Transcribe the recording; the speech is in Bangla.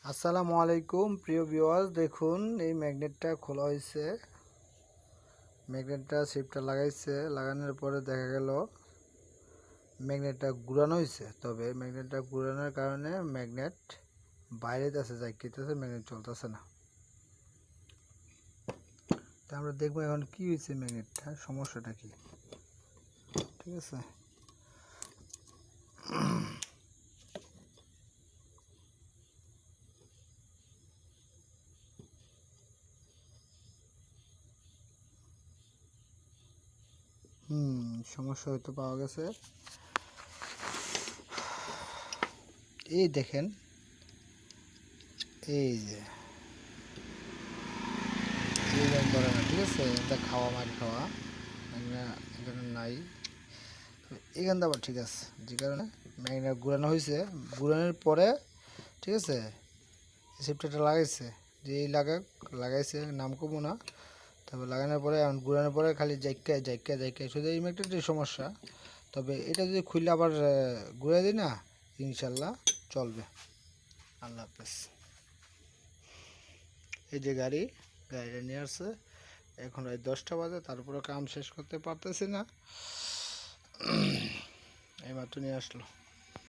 আসসালামু আলাইকুম প্রিয় ভিউয়ার্স, দেখুন এই ম্যাগনেটটা খোলা হয়েছে। ম্যাগনেটটা শিপটা লাগানোর পরে দেখা গেল ম্যাগনেটটা ঘুরানো হয়েছে। তবে ম্যাগনেটটা ঘুরানোর কারণে ম্যাগনেট বাইরে আছে, যাইতেছে, ম্যাগনেট চলতেছে না। তা আমরা দেখবো এখন কি হয়েছে, ম্যাগনেটটা সমস্যাটা কি। ঠিক আছে, সমস্যা হয়তো পাওয়া গেছে। এই দেখেন, এই যে করে না, ঠিক আছে, এটা খাওয়া মারি খাওয়া এখানে নাই। এখানটা আবার ঠিক আছে, যে কারণে ম্যাগনেট ঘুরানো হয়েছে। ঘুরানোর পরে ঠিক আছে, শিফটারটা লাগাইছে, যে লাগাইছে নাম কমো না। তবে লাগানোর পরে এখন ঘুরানোর পরে খালি জাইক্কা শুধু এই ম্যাগনেটের সমস্যা। তবে এটা যদি খুললে আবার ঘুরে দিই না, ইনশাল্লাহ চলবে। আল্লাহ হাফেজ। এই যে গাড়িটা নিয়ে আসছে, এখন রাত 10টা বাজে, তারপরে কাম শেষ করতে পারতেছি না, এইমাত্র নিয়ে আসলো।